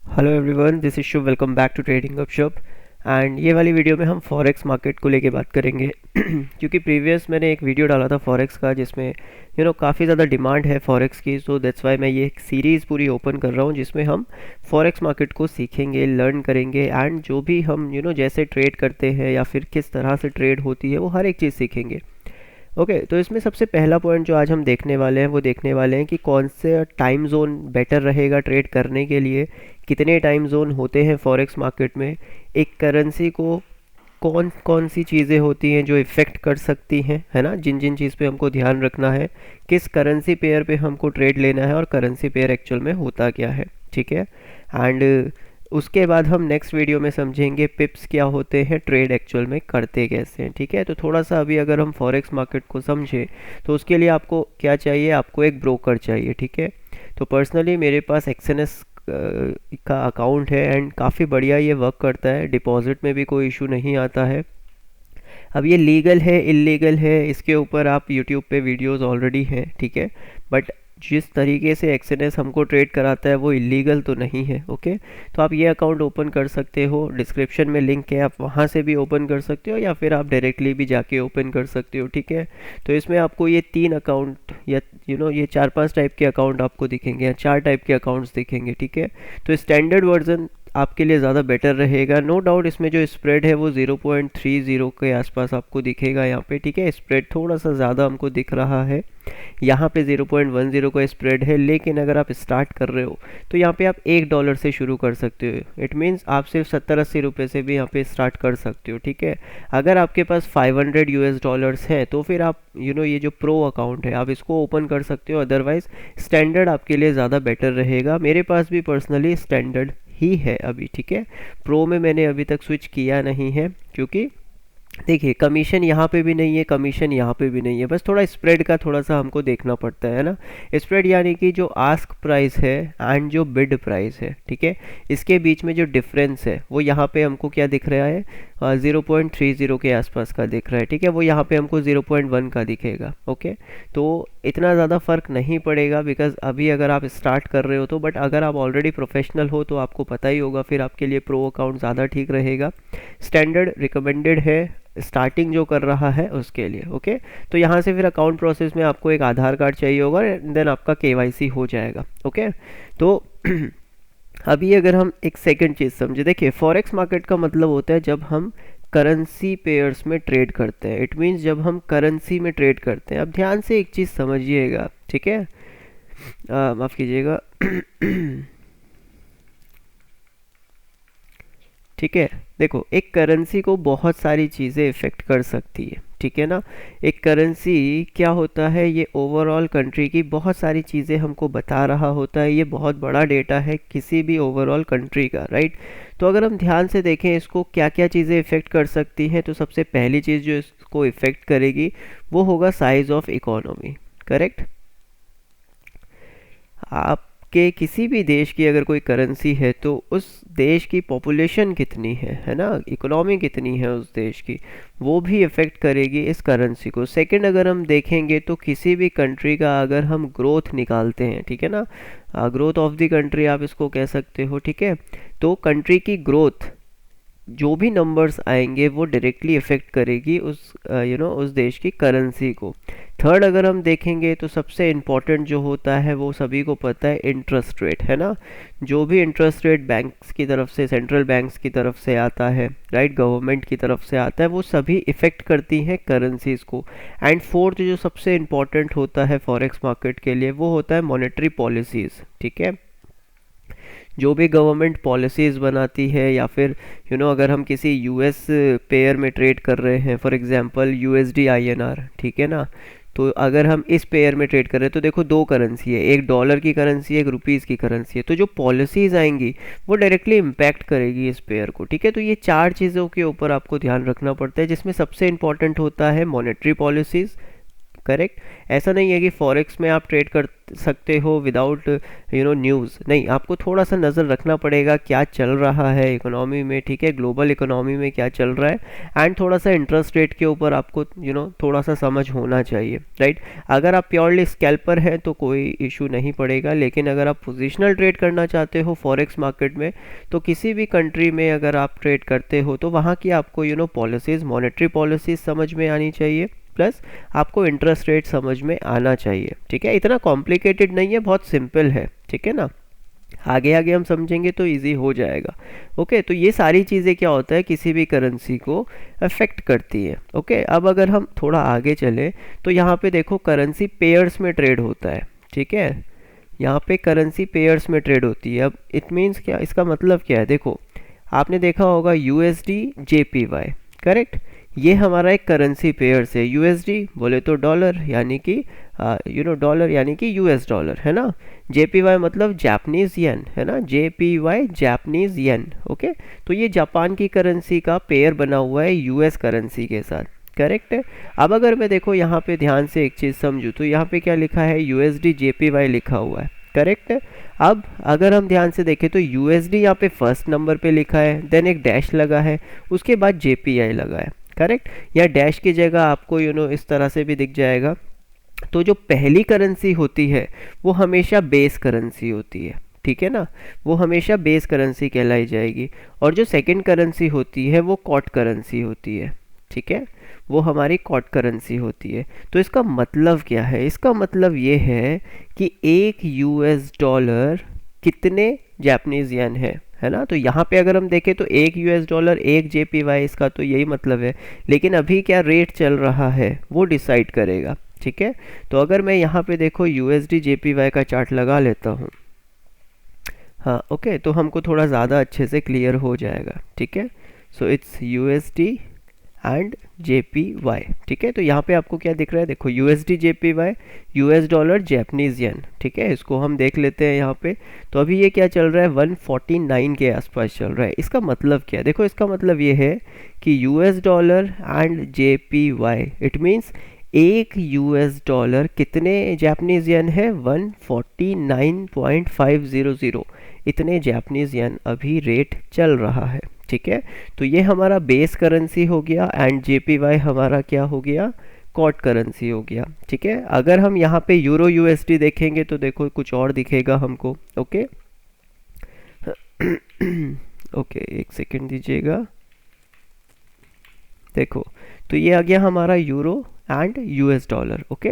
Hello everyone, this is Shubh. Welcome back to Trading Gupshup. एंड ये वाली वीडियो में हम फॉरेक्स मार्केट को लेके बात करेंगे क्योंकि प्रीवियस मैंने एक वीडियो डाला था फॉरेक्स का जिसमें काफ़ी ज़्यादा डिमांड है फॉरेक्स की। सो दैट्स वाई मैं ये एक सीरीज़ पूरी ओपन कर रहा हूँ जिसमें हम फॉरेक्स मार्केट को सीखेंगे, लर्न करेंगे एंड जो भी हम जैसे ट्रेड करते हैं या फिर किस तरह से ट्रेड होती है वो हर एक चीज़ सीखेंगे। ओके, तो इसमें सबसे पहला पॉइंट जो आज हम देखने वाले हैं वो देखने वाले हैं कि कौन से टाइम जोन बेटर रहेगा ट्रेड करने के लिए। कितने टाइम जोन होते हैं फॉरेक्स मार्केट में, एक करेंसी को कौन कौन सी चीज़ें होती हैं जो इफ़ेक्ट कर सकती हैं, है ना, जिन जिन चीज़ पे हमको ध्यान रखना है, किस करेंसी पेयर पे हमको ट्रेड लेना है और करेंसी पेयर एक्चुअल में होता क्या है। ठीक है। एंड उसके बाद हम नेक्स्ट वीडियो में समझेंगे पिप्स क्या होते हैं, ट्रेड एक्चुअल में करते कैसे हैं। ठीक है, तो थोड़ा सा अभी अगर हम फॉरेक्स मार्केट को समझें तो उसके लिए आपको क्या चाहिए, आपको एक ब्रोकर चाहिए। ठीक है, तो पर्सनली मेरे पास एक्सएनएस का अकाउंट है एंड काफ़ी बढ़िया ये वर्क करता है, डिपॉजिट में भी कोई इशू नहीं आता है। अब ये लीगल है इलीगल है इसके ऊपर आप यूट्यूब पे वीडियोस ऑलरेडी हैं, ठीक है, बट जिस तरीके से एक्सएनएस हमको ट्रेड कराता है वो इलीगल तो नहीं है। ओके, तो आप ये अकाउंट ओपन कर सकते हो, डिस्क्रिप्शन में लिंक है, आप वहाँ से भी ओपन कर सकते हो या फिर आप डायरेक्टली भी जाके ओपन कर सकते हो। ठीक है, तो इसमें आपको ये 3 अकाउंट या ये 4-5 टाइप के अकाउंट आपको दिखेंगे या 4 टाइप के अकाउंट्स दिखेंगे। ठीक है, तो स्टैंडर्ड वर्जन आपके लिए ज़्यादा बेटर रहेगा। नो डाउट इसमें जो स्प्रेड है वो 0.30 के आसपास आपको दिखेगा यहाँ पे। ठीक है, स्प्रेड थोड़ा सा ज़्यादा हमको दिख रहा है, यहाँ पे 0.10 का स्प्रेड है, लेकिन अगर आप स्टार्ट कर रहे हो तो यहाँ पे आप $1 से शुरू कर सकते हो। इट मीन्स आप सिर्फ 70-80 रुपये से भी यहाँ पे स्टार्ट कर सकते हो। ठीक है, अगर आपके पास 500 यूएस डॉलर्स है तो फिर आप ये जो प्रो अकाउंट है आप इसको ओपन कर सकते हो, अदरवाइज स्टैंडर्ड आपके लिए ज़्यादा बेटर रहेगा। मेरे पास भी पर्सनली स्टैंडर्ड ही है अभी। ठीक है, प्रो में मैंने अभी तक स्विच किया नहीं है क्योंकि देखिए कमीशन यहाँ पे भी नहीं है, कमीशन यहाँ पे भी नहीं है, बस थोड़ा स्प्रेड का थोड़ा सा हमको देखना पड़ता है ना। स्प्रेड यानी कि जो आस्क प्राइस है एंड जो बिड प्राइस है, ठीक है, इसके बीच में जो डिफरेंस है वो यहाँ पे हमको क्या दिख रहा है, 0.30 के आसपास का दिख रहा है। ठीक है, वो यहाँ पे हमको 0.1 का दिखेगा। ओके, तो इतना ज़्यादा फ़र्क नहीं पड़ेगा बिकॉज अभी अगर आप स्टार्ट कर रहे हो तो, बट अगर आप ऑलरेडी प्रोफेशनल हो तो आपको पता ही होगा, फिर आपके लिए प्रो अकाउंट ज़्यादा ठीक रहेगा। स्टैंडर्ड रिकमेंडेड है स्टार्टिंग जो कर रहा है उसके लिए। ओके, तो यहाँ से फिर अकाउंट प्रोसेस में आपको एक आधार कार्ड चाहिए होगा एंड देन आपका केवाईसी हो जाएगा। ओके, तो अभी अगर हम एक सेकंड चीज़ समझे, देखिए फॉरेक्स मार्केट का मतलब होता है जब हम करेंसी पेयर्स में ट्रेड करते हैं। इट मीन्स जब हम करेंसी में ट्रेड करते हैं। अब ध्यान से एक चीज़ समझिएगा, ठीक है, माफ़ कीजिएगा ठीक है, देखो एक करेंसी को बहुत सारी चीज़ें इफ़ेक्ट कर सकती है, ठीक है ना। एक करेंसी क्या होता है, ये ओवरऑल कंट्री की बहुत सारी चीज़ें हमको बता रहा होता है। ये बहुत बड़ा डेटा है किसी भी ओवरऑल कंट्री का, राइट। तो अगर हम ध्यान से देखें इसको क्या क्या चीज़ें इफ़ेक्ट कर सकती हैं, तो सबसे पहली चीज़ जो इसको इफ़ेक्ट करेगी वो होगा साइज़ ऑफ इकोनॉमी। करेक्ट, आपके किसी भी देश की अगर कोई करेंसी है तो उस देश की पॉपुलेशन कितनी है ना, इकोनॉमी कितनी है उस देश की, वो भी इफ़ेक्ट करेगी इस करेंसी को। सेकंड, अगर हम देखेंगे तो किसी भी कंट्री का अगर हम ग्रोथ निकालते हैं, ठीक है ना, ग्रोथ ऑफ द कंट्री आप इसको कह सकते हो। ठीक है, तो कंट्री की ग्रोथ जो भी नंबर्स आएंगे वो डायरेक्टली इफ़ेक्ट करेगी उस उस देश की करेंसी को। थर्ड, अगर हम देखेंगे तो सबसे इम्पॉर्टेंट जो होता है वो सभी को पता है, इंटरेस्ट रेट, है ना। जो भी इंटरेस्ट रेट बैंक्स की तरफ से, सेंट्रल बैंक्स की तरफ से आता है, राइट, गवर्नमेंट की तरफ से आता है, वो सभी इफ़ेक्ट करती हैं करेंसीज़ को। एंड फोर्थ जो सबसे इम्पॉर्टेंट होता है फॉरेक्स मार्केट के लिए वो होता है मॉनेटरी पॉलिसीज़। ठीक है, जो भी गवर्नमेंट पॉलिसीज़ बनाती है या फिर अगर हम किसी यूएस पेयर में ट्रेड कर रहे हैं, फॉर एग्जांपल यूएसडी आईएनआर, ठीक है ना, तो अगर हम इस पेयर में ट्रेड कर रहे हैं तो देखो दो करेंसी है, एक डॉलर की करेंसी है, एक रुपीज़ की करेंसी है, तो जो पॉलिसीज़ आएंगी वो डायरेक्टली इम्पैक्ट करेगी इस पेयर को। ठीक है, तो ये 4 चीज़ों के ऊपर आपको ध्यान रखना पड़ता है जिसमें सबसे इंपॉर्टेंट होता है मॉनेटरी पॉलिसीज़, करेक्ट। ऐसा नहीं है कि फॉरेक्स में आप ट्रेड कर सकते हो विदाउट न्यूज़, नहीं, आपको थोड़ा सा नज़र रखना पड़ेगा क्या चल रहा है इकोनॉमी में, ठीक है, ग्लोबल इकोनॉमी में क्या चल रहा है, एंड थोड़ा सा इंटरेस्ट रेट के ऊपर आपको थोड़ा सा समझ होना चाहिए, राइट। अगर आप प्योरली स्कैल्पर हैं तो कोई इशू नहीं पड़ेगा, लेकिन अगर आप पोजिशनल ट्रेड करना चाहते हो फॉरेक्स मार्केट में, तो किसी भी कंट्री में अगर आप ट्रेड करते हो तो वहाँ की आपको पॉलिसीज़, मॉनेटरी पॉलिसीज़ समझ में आनी चाहिए, प्लस आपको इंटरेस्ट रेट समझ में आना चाहिए, ठीक है। इतना कॉम्प्लिकेटेड नहीं है, बहुत सिंपल है, ठीक है ना। आगे आगे हम समझेंगे तो इजी हो जाएगा। ओके, तो ये सारी चीज़ें क्या होता है किसी भी करेंसी को अफेक्ट करती है। ओके, अब अगर हम थोड़ा आगे चले तो यहाँ पे देखो करेंसी पेयर्स में ट्रेड होता है, ठीक है। यहाँ पे करेंसी पेयर्स में ट्रेड होती है। अब इट मीन्स क्या, इसका मतलब क्या है, देखो आपने देखा होगा USD JPY, करेक्ट। ये हमारा एक करेंसी पेयर्स है। USD बोले तो डॉलर, यानी कि डॉलर यानी कि US डॉलर, है ना। JPY मतलब जापानीज येन, है ना, JPY जापानीज येन। ओके, तो ये जापान की करेंसी का पेयर बना हुआ है US करेंसी के साथ, करेक्ट है। अब अगर मैं देखो यहाँ पे ध्यान से एक चीज़ समझूँ तो यहाँ पे क्या लिखा है, USD JPY लिखा हुआ है, करेक्ट है। अब अगर हम ध्यान से देखें तो USD यहाँ पे फर्स्ट नंबर पे लिखा है, देन एक डैश लगा है, उसके बाद JPY लगा है, करेक्ट। या डैश की जगह आपको इस तरह से भी दिख जाएगा। तो जो पहली करेंसी होती है वो हमेशा बेस करेंसी होती है, ठीक है ना, वो हमेशा बेस करेंसी कहलाई जाएगी। और जो सेकंड करेंसी होती है वो कॉट करेंसी होती है, ठीक है, वो हमारी कॉट करेंसी होती है। तो इसका मतलब क्या है, इसका मतलब ये है कि एक US डॉलर कितने जापानीज येन है ना। तो यहाँ पे अगर हम देखें तो एक US डॉलर एक JPY, इसका तो यही मतलब है। लेकिन अभी क्या रेट चल रहा है वो डिसाइड करेगा, ठीक है। तो अगर मैं यहाँ पे देखो USD JPY का चार्ट लगा लेता हूँ, हाँ ओके, तो हमको थोड़ा ज़्यादा अच्छे से क्लियर हो जाएगा, ठीक है। So it's USD and JPY, ठीक है। तो यहाँ पे आपको क्या दिख रहा है, देखो USD JPY, US dollar Japanese yen, ठीक है। इसको हम देख लेते हैं यहाँ पे। तो अभी ये क्या चल रहा है, 149 के आसपास चल रहा है। इसका मतलब क्या है, देखो इसका मतलब ये है कि US dollar and JPY, it means एक US डॉलर कितने जापानीज येन है, 149.500, इतने जापानीज येन अभी रेट चल रहा है, ठीक है। तो ये हमारा बेस करेंसी हो गया एंड JPY हमारा क्या हो गया, कॉट करेंसी हो गया, ठीक है। अगर हम यहाँ पे यूरो USD देखेंगे तो देखो कुछ और दिखेगा हमको, ओके। ओके, एक सेकेंड दीजिएगा, देखो तो ये आ गया हमारा euro and US dollar, okay.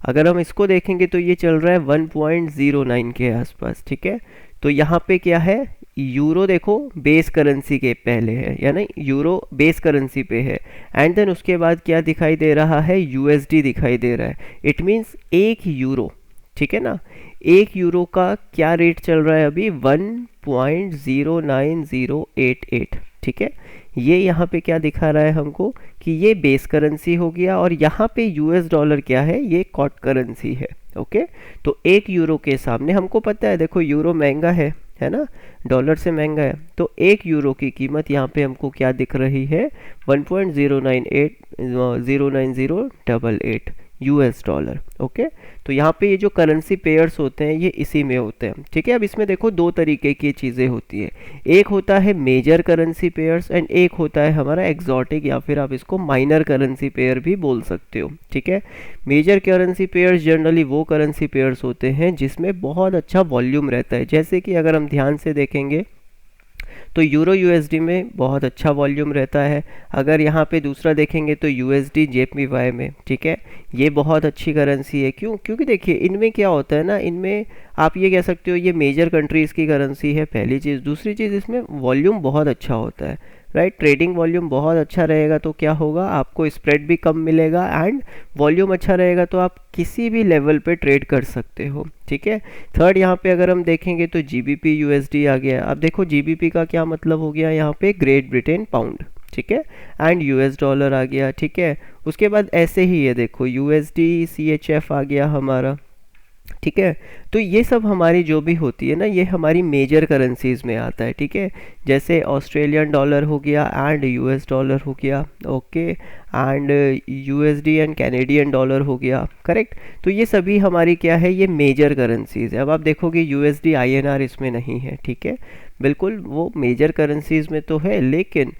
अगर हम इसको देखेंगे तो ये चल रहा है 1.09 के आसपास, ठीक है। तो यहाँ पे क्या है, यूरो देखो बेस करेंसी के पहले है, यानी यूरो बेस करेंसी पे है, एंड देन उसके बाद क्या दिखाई दे रहा है, USD दिखाई दे रहा है। इट मीन्स एक यूरो, ठीक है ना, एक यूरो का क्या रेट चल रहा है अभी, 1.09088, ठीक है। ये यहाँ पे क्या दिखा रहा है हमको कि ये बेस करेंसी हो गया, और यहाँ पे US डॉलर क्या है, ये कॉट करेंसी है, ओके। तो एक यूरो के सामने हमको पता है, देखो यूरो महंगा है ना, डॉलर से महंगा है। तो एक यूरो की कीमत यहाँ पे हमको क्या दिख रही है, 1.09088 US डॉलर, ओके। तो यहाँ पे ये जो करेंसी पेयर्स होते हैं ये इसी में होते हैं, ठीक है। अब इसमें देखो दो तरीके की चीज़ें होती है, एक होता है मेजर करेंसी पेयर्स एंड एक होता है हमारा एग्जॉटिक, या फिर आप इसको माइनर करेंसी पेयर भी बोल सकते हो, ठीक है। मेजर करेंसी पेयर्स जनरली वो करेंसी पेयर्स होते हैं जिसमें बहुत अच्छा वॉल्यूम रहता है, जैसे कि अगर हम ध्यान से देखेंगे तो यूरो USD में बहुत अच्छा वॉल्यूम रहता है। अगर यहाँ पे दूसरा देखेंगे तो USD JPY में, ठीक है, ये बहुत अच्छी करेंसी है। क्यों, क्योंकि देखिए इनमें क्या होता है ना, इनमें आप ये कह सकते हो ये मेजर कंट्रीज़ की करेंसी है, पहली चीज़। दूसरी चीज़, इसमें वॉल्यूम बहुत अच्छा होता है, राइट। ट्रेडिंग वॉल्यूम बहुत अच्छा रहेगा तो क्या होगा, आपको स्प्रेड भी कम मिलेगा, एंड वॉल्यूम अच्छा रहेगा तो आप किसी भी लेवल पे ट्रेड कर सकते हो, ठीक है। थर्ड, यहाँ पे अगर हम देखेंगे तो GBP USD आ गया। अब देखो GBP का क्या मतलब हो गया, यहाँ पे ग्रेट ब्रिटेन पाउंड, ठीक है, एंड US डॉलर आ गया, ठीक है। उसके बाद ऐसे ही है, देखो USD CHF आ गया हमारा, ठीक है। तो ये सब हमारी जो भी होती है ना, ये हमारी मेजर करेंसीज में आता है। ठीक है, जैसे ऑस्ट्रेलियन डॉलर हो गया एंड यूएस डॉलर हो गया, okay, and USD and Canadian dollar हो गया, करेक्ट। तो ये सभी हमारी क्या है, ये मेजर करेंसीज है। अब आप देखोगे यूएसडी आईएनआर इसमें नहीं है। ठीक है, बिल्कुल वो मेजर करेंसीज में तो है, लेकिन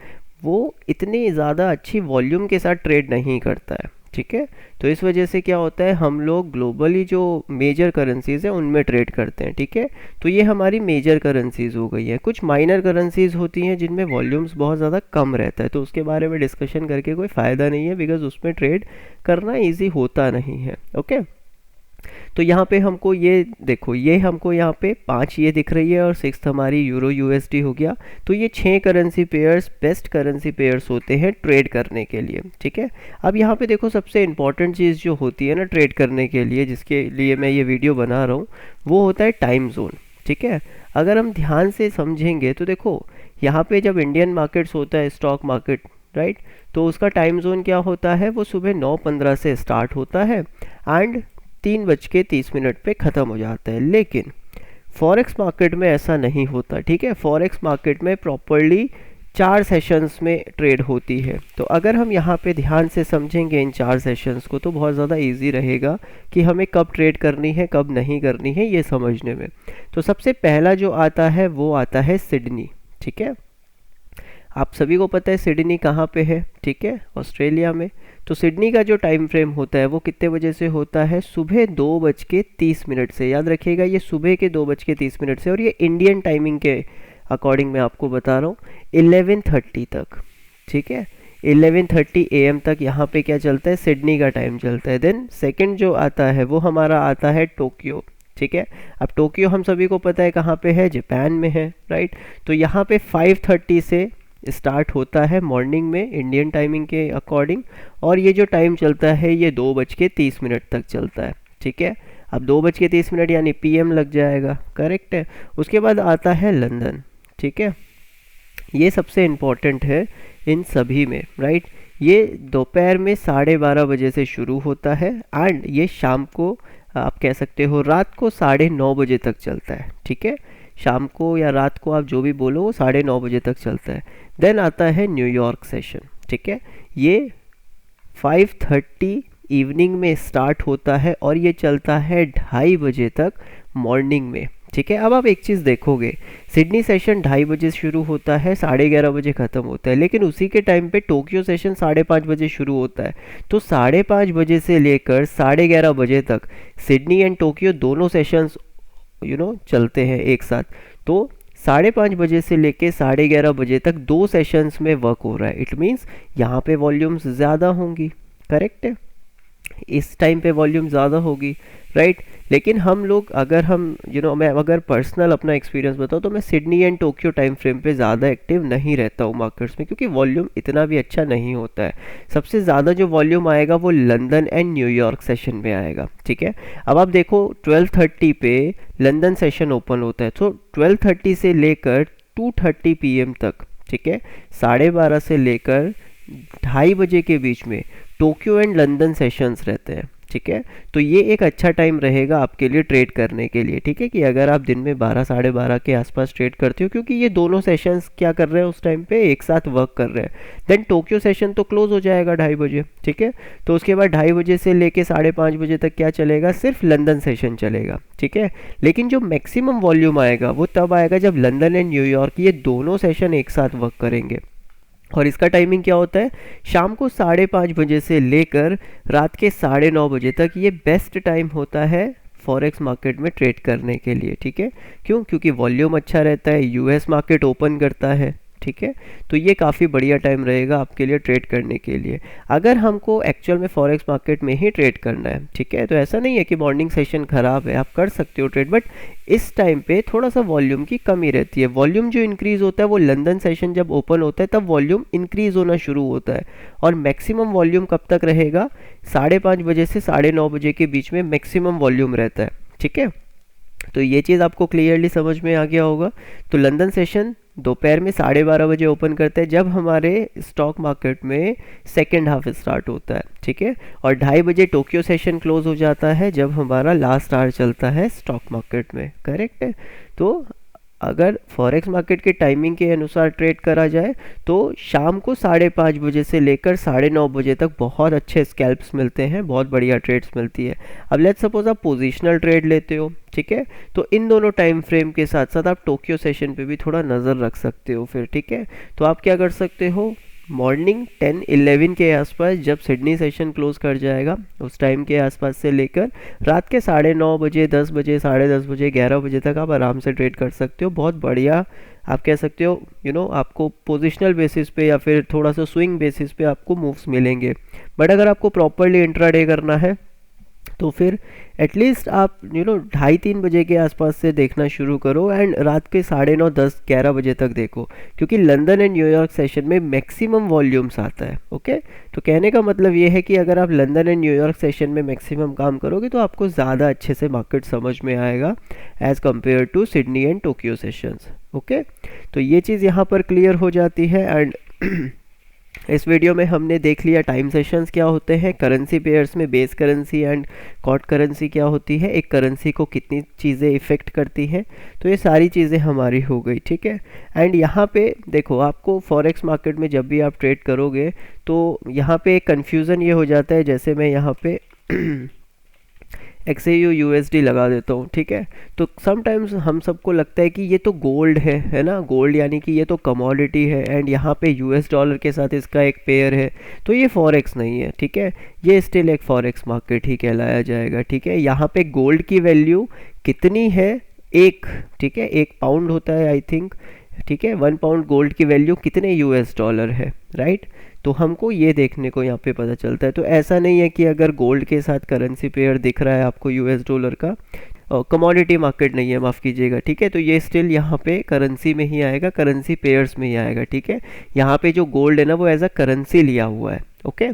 वो इतनी ज़्यादा अच्छी वॉल्यूम के साथ ट्रेड नहीं करता है। ठीक है, तो इस वजह से क्या होता है, हम लोग ग्लोबली जो मेजर करेंसीज हैं उनमें ट्रेड करते हैं। ठीक है, तो ये हमारी मेजर करेंसीज हो गई है। कुछ माइनर करेंसीज होती हैं जिनमें वॉल्यूम्स बहुत ज़्यादा कम रहता है, तो उसके बारे में डिस्कशन करके कोई फ़ायदा नहीं है, बिकॉज उसमें ट्रेड करना ईजी होता नहीं है। ओके, तो यहाँ पे हमको ये देखो, ये हमको यहाँ पे 5 ये दिख रही है और 6th हमारी यूरो यूएसडी हो गया। तो ये 6 currency pairs best currency pairs होते हैं ट्रेड करने के लिए। ठीक है, अब यहाँ पे देखो सबसे इंपॉर्टेंट चीज़ जो होती है ना ट्रेड करने के लिए, जिसके लिए मैं ये वीडियो बना रहा हूँ, वो होता है टाइम जोन। ठीक है, अगर हम ध्यान से समझेंगे तो देखो यहाँ पे जब इंडियन मार्केट्स होता है, स्टॉक मार्केट, राइट, तो उसका टाइम जोन क्या होता है, वो सुबह 9:15 से स्टार्ट होता है एंड 3:30 पे ख़त्म हो जाता है। लेकिन फॉरेक्स मार्केट में ऐसा नहीं होता। ठीक है, फॉरेक्स मार्केट में प्रॉपरली 4 सेशंस में ट्रेड होती है। तो अगर हम यहाँ पे ध्यान से समझेंगे इन 4 सेशंस को, तो बहुत ज़्यादा इजी रहेगा कि हमें कब ट्रेड करनी है कब नहीं करनी है ये समझने में। तो सबसे पहला जो आता है वो आता है सिडनी। ठीक है, आप सभी को पता है सिडनी कहाँ पे है, ठीक है, ऑस्ट्रेलिया में। तो सिडनी का जो टाइम फ्रेम होता है वो कितने बजे से होता है, सुबह 2:30 से। याद रखिएगा, ये सुबह के 2:30 से, और ये इंडियन टाइमिंग के अकॉर्डिंग मैं आपको बता रहा हूँ 11:30 तक। ठीक है, 11:30 AM तक यहाँ पे क्या चलता है, सिडनी का टाइम चलता है। देन सेकंड जो आता है वो हमारा आता है टोक्यो। ठीक है, अब टोक्यो हम सभी को पता है कहाँ पे है, जापान में है, राइट। तो यहाँ पे 5:30 से स्टार्ट होता है मॉर्निंग में इंडियन टाइमिंग के अकॉर्डिंग, और ये जो टाइम चलता है ये 2:30 तक चलता है। ठीक है, अब 2:30 यानी PM लग जाएगा, करेक्ट है। उसके बाद आता है लंदन। ठीक है, ये सबसे इम्पोर्टेंट है इन सभी में, राइट। ये दोपहर में 12:30 बजे से शुरू होता है एंड ये शाम को, आप कह सकते हो रात को 9:30 बजे तक चलता है। ठीक है, शाम को या रात को आप जो भी बोलो, वो 9:30 बजे तक चलता है। देन आता है न्यूयॉर्क सेशन। ठीक है, ये 5:30 इवनिंग में स्टार्ट होता है और ये चलता है 2:30 बजे तक मॉर्निंग में। ठीक है, अब आप एक चीज़ देखोगे, सिडनी सेशन 2:30 बजे शुरू होता है, 11:30 बजे ख़त्म होता है, लेकिन उसी के टाइम पे टोक्यो सेशन 5:30 बजे शुरू होता है। तो 5:30 बजे से लेकर 11:30 बजे तक सिडनी एंड टोक्यो दोनों सेशंस चलते हैं एक साथ। तो 5:30 बजे से लेके 11:30 बजे तक 2 सेशंस में वर्क हो रहा है। इट मीन्स यहाँ पे वॉल्यूम्स ज़्यादा होंगी, करेक्ट है, इस टाइम पे वॉल्यूम ज़्यादा होगी, राइट। लेकिन हम लोग, अगर हम मैं अगर पर्सनल अपना एक्सपीरियंस बताऊँ, तो मैं Sydney and Tokyo time frame पे ज़्यादा एक्टिव नहीं रहता हूँ मार्केट्स में, क्योंकि वॉल्यूम इतना भी अच्छा नहीं होता है। सबसे ज़्यादा जो वॉल्यूम आएगा वो लंदन एंड न्यूयॉर्क सेशन में आएगा। ठीक है, अब आप देखो 12:30 पे लंदन सेशन ओपन होता है, तो 12:30 से लेकर 2:30 PM तक, ठीक है, 12:30 से लेकर 2:30 बजे के बीच में टोक्यो एंड लंदन सेशंस रहते हैं। ठीक है, तो ये एक अच्छा टाइम रहेगा आपके लिए ट्रेड करने के लिए। ठीक है, कि अगर आप दिन में 12 12:30 के आसपास ट्रेड करते हो, क्योंकि ये दोनों सेशंस क्या कर रहे हैं उस टाइम पे, एक साथ वर्क कर रहे हैं। देन टोक्यो सेशन तो क्लोज हो जाएगा 2:30 बजे। ठीक है, तो उसके बाद 2:30 बजे से लेके 5:30 बजे तक क्या चलेगा, सिर्फ लंदन सेशन चलेगा। ठीक है, लेकिन जो मैक्सिमम वॉल्यूम आएगा वो तब आएगा जब लंदन एंड न्यूयॉर्क ये दोनों सेशन एक साथ वर्क करेंगे। और इसका टाइमिंग क्या होता है, शाम को 5:30 बजे से लेकर रात के 9:30 बजे तक। ये बेस्ट टाइम होता है फॉरेक्स मार्केट में ट्रेड करने के लिए। ठीक है, क्यों, क्योंकि वॉल्यूम अच्छा रहता है, यूएस मार्केट ओपन करता है। ठीक है, तो ये काफ़ी बढ़िया टाइम रहेगा आपके लिए ट्रेड करने के लिए, अगर हमको एक्चुअल में फॉरेक्स मार्केट में ही ट्रेड करना है। ठीक है, तो ऐसा नहीं है कि मॉर्निंग सेशन ख़राब है, आप कर सकते हो ट्रेड, बट इस टाइम पे थोड़ा सा वॉल्यूम की कमी रहती है। वॉल्यूम जो इंक्रीज़ होता है वो लंदन सेशन जब ओपन होता है तब वॉल्यूम इंक्रीज़ होना शुरू होता है, और मैक्सिमम वॉल्यूम कब तक रहेगा, 5:30 बजे से 9:30 बजे के बीच में मैक्सिमम वॉल्यूम रहता है। ठीक है, तो ये चीज़ आपको क्लियरली समझ में आ गया होगा। तो लंदन सेशन दोपहर में 12:30 बजे ओपन करता है, जब हमारे स्टॉक मार्केट में सेकेंड हाफ स्टार्ट होता है, ठीक है। और 2:30 बजे टोक्यो सेशन क्लोज हो जाता है, जब हमारा लास्ट आवर चलता है स्टॉक मार्केट में, करेक्ट है। तो अगर फॉरेक्स मार्केट के टाइमिंग के अनुसार ट्रेड करा जाए तो शाम को 5:30 बजे से लेकर 9:30 बजे तक बहुत अच्छे स्कैल्प्स मिलते हैं, बहुत बढ़िया ट्रेड्स मिलती है। अब लेट्स सपोज आप पोजिशनल ट्रेड लेते हो, ठीक है, तो इन दोनों टाइम फ्रेम के साथ साथ आप टोक्यो सेशन पे भी थोड़ा नज़र रख सकते हो फिर, ठीक है। तो आप क्या कर सकते हो, मॉर्निंग 10-11 के आसपास जब सिडनी सेशन क्लोज कर जाएगा उस टाइम के आसपास से लेकर रात के 9:30 बजे, 10 बजे, 10:30 बजे, 11 बजे तक आप आराम से ट्रेड कर सकते हो। बहुत बढ़िया आप कह सकते हो, आपको पोजिशनल बेसिस पे या फिर थोड़ा सा स्विंग बेसिस पे आपको मूव्स मिलेंगे। बट अगर आपको प्रॉपरली इंट्राडे करना है तो फिर एटलीस्ट आप 2:30-3 बजे के आसपास से देखना शुरू करो एंड रात के 9:30, 10, 11 बजे तक देखो, क्योंकि लंदन एंड न्यूयॉर्क सेशन में मैक्सिमम वॉल्यूम्स आता है। ओके, तो कहने का मतलब ये है कि अगर आप लंदन एंड न्यूयॉर्क सेशन में मैक्सिमम काम करोगे तो आपको ज़्यादा अच्छे से मार्केट समझ में आएगा as compare to Sydney and Tokyo sessions. Okay, तो ये चीज़ यहाँ पर क्लियर हो जाती है। एंड इस वीडियो में हमने देख लिया टाइम सेशंस क्या होते हैं, करेंसी पेयर्स में base currency and quote currency क्या होती है, एक करेंसी को कितनी चीज़ें इफ़ेक्ट करती हैं, तो ये सारी चीज़ें हमारी हो गई, ठीक है। एंड यहाँ पे देखो, आपको फॉरेक्स मार्केट में जब भी आप ट्रेड करोगे तो यहाँ पे एक कन्फ्यूज़न ये हो जाता है, जैसे मैं यहाँ पे XAU USD लगा देता हूँ, ठीक है। तो समटाइम्स हम सबको लगता है कि ये तो गोल्ड है ना, गोल्ड यानी कि ये तो कमोडिटी है एंड यहाँ पे US डॉलर के साथ इसका एक पेयर है, तो ये फॉरेक्स नहीं है, ठीक है। ये स्टिल एक फॉरेक्स मार्केट ही कहलाया जाएगा, ठीक है। यहाँ पे गोल्ड की वैल्यू कितनी है, एक, ठीक है, 1 पाउंड होता है आई थिंक, ठीक है। 1 पाउंड गोल्ड की वैल्यू कितने US डॉलर है, राइट। तो हमको ये देखने को यहाँ पे पता चलता है। तो ऐसा नहीं है कि अगर गोल्ड के साथ करेंसी पेयर दिख रहा है आपको US डॉलर का, कमोडिटी मार्केट नहीं है, माफ़ कीजिएगा, ठीक है। तो ये स्टिल यहाँ पे करेंसी में ही आएगा, करेंसी पेयर्स में ही आएगा, ठीक है। यहाँ पे जो गोल्ड है ना वो एज अ करेंसी लिया हुआ है। ओके,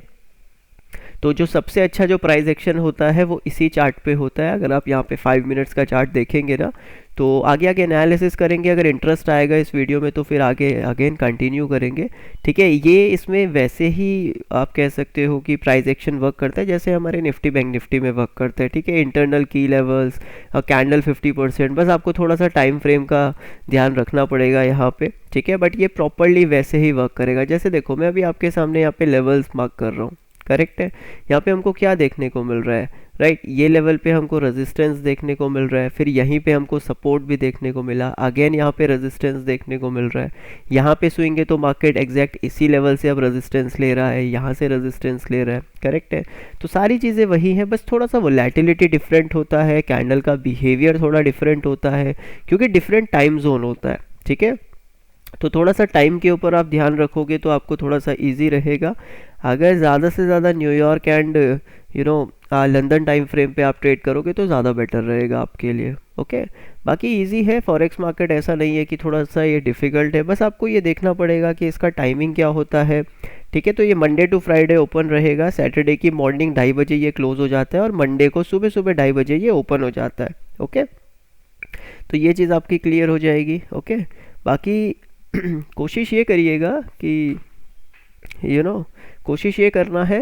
तो जो सबसे अच्छा जो प्राइस एक्शन होता है वो इसी चार्ट पे होता है। अगर आप यहाँ पे 5 मिनट्स का चार्ट देखेंगे ना तो आगे आगे एनालिसिस करेंगे, अगर इंटरेस्ट आएगा इस वीडियो में तो फिर आगे अगेन कंटिन्यू करेंगे, ठीक है। ये इसमें वैसे ही आप कह सकते हो कि प्राइस एक्शन वर्क करता है जैसे हमारे निफ्टी बैंक निफ्टी में वर्क करता है, ठीक है। इंटरनल की लेवल्स, कैंडल 50%, बस आपको थोड़ा सा टाइम फ्रेम का ध्यान रखना पड़ेगा यहाँ पे, ठीक है। बट ये प्रॉपरली वैसे ही वर्क करेगा। जैसे देखो, मैं अभी आपके सामने यहाँ पे लेवल्स मार्क कर रहा हूँ, करेक्ट है। यहाँ पे हमको क्या देखने को मिल रहा है, राइट, ये लेवल पे हमको रेजिस्टेंस देखने को मिल रहा है, फिर यहीं पे हमको सपोर्ट भी देखने को मिला, अगेन यहाँ पे रेजिस्टेंस देखने को मिल रहा है। यहाँ पे स्विंग तो मार्केट एग्जैक्ट इसी लेवल से अब रेजिस्टेंस ले रहा है, यहाँ से रेजिस्टेंस ले रहा है, करेक्ट है। तो सारी चीज़ें वही हैं, बस थोड़ा सा वोलेटिलिटी डिफरेंट होता है, कैंडल का बिहेवियर थोड़ा डिफरेंट होता है क्योंकि डिफरेंट टाइम जोन होता है, ठीक है। तो थोड़ा सा टाइम के ऊपर आप ध्यान रखोगे तो आपको थोड़ा सा इजी रहेगा। अगर ज़्यादा से ज़्यादा New York and London time frame पे आप ट्रेड करोगे तो ज़्यादा बेटर रहेगा आपके लिए। ओके, बाकी इजी है फॉरेक्स मार्केट, ऐसा नहीं है कि थोड़ा सा ये डिफ़िकल्ट है, बस आपको ये देखना पड़ेगा कि इसका टाइमिंग क्या होता है, ठीक है। तो ये मंडे टू फ्राइडे ओपन रहेगा, सैटरडे की मॉर्निंग 2:30 बजे ये क्लोज हो जाता है और मंडे को सुबह सुबह 2:30 बजे ये ओपन हो जाता है। ओके, तो ये चीज़ आपकी क्लियर हो जाएगी। ओके, बाकी कोशिश ये करिएगा कि कोशिश ये करना है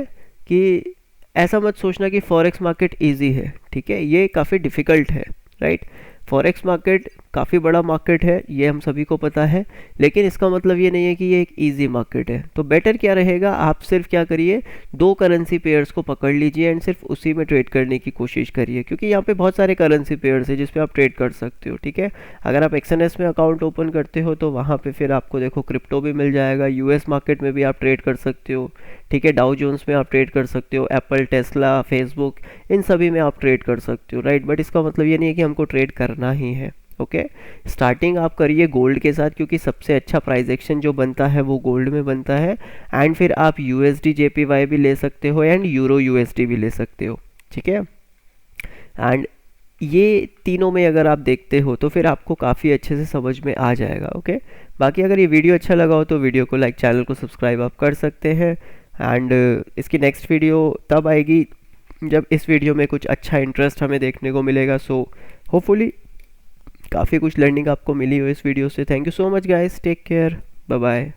कि ऐसा मत सोचना कि फॉरेक्स मार्केट इजी है, ठीक है। ये काफ़ी डिफ़िकल्ट है, राइट। फॉरेक्स मार्केट काफ़ी बड़ा मार्केट है, ये हम सभी को पता है, लेकिन इसका मतलब ये नहीं है कि ये एक इजी मार्केट है। तो बेटर क्या रहेगा, आप सिर्फ क्या करिए, 2 करेंसी पेयर्स को पकड़ लीजिए एंड सिर्फ उसी में ट्रेड करने की कोशिश करिए, क्योंकि यहाँ पे बहुत सारे करेंसी पेयर्स है जिस पे आप ट्रेड कर सकते हो, ठीक है। अगर आप XNS में अकाउंट ओपन करते हो तो वहाँ पे फिर आपको देखो क्रिप्टो भी मिल जाएगा, US मार्केट में भी आप ट्रेड कर सकते हो, ठीक है। डाउ जोन्स में आप ट्रेड कर सकते हो, एप्पल, टेस्ला, फेसबुक, इन सभी में आप ट्रेड कर सकते हो, राइट। बट इसका मतलब ये नहीं है कि हमको ट्रेड करना ही है। ओके, स्टार्टिंग आप करिए गोल्ड के साथ, क्योंकि सबसे अच्छा प्राइस एक्शन जो बनता है वो गोल्ड में बनता है। एंड फिर आप USD JPY भी ले सकते हो एंड यूरो USD भी ले सकते हो, ठीक है। एंड ये तीनों में अगर आप देखते हो तो फिर आपको काफ़ी अच्छे से समझ में आ जाएगा। ओके, बाकी अगर ये वीडियो अच्छा लगा हो तो वीडियो को लाइक, चैनल को सब्सक्राइब आप कर सकते हैं। एंड इसकी नेक्स्ट वीडियो तब आएगी जब इस वीडियो में कुछ अच्छा इंटरेस्ट हमें देखने को मिलेगा। सो होपफुली काफ़ी कुछ लर्निंग आपको मिली हो इस वीडियो से। Thank you so much guys, take care, bye bye.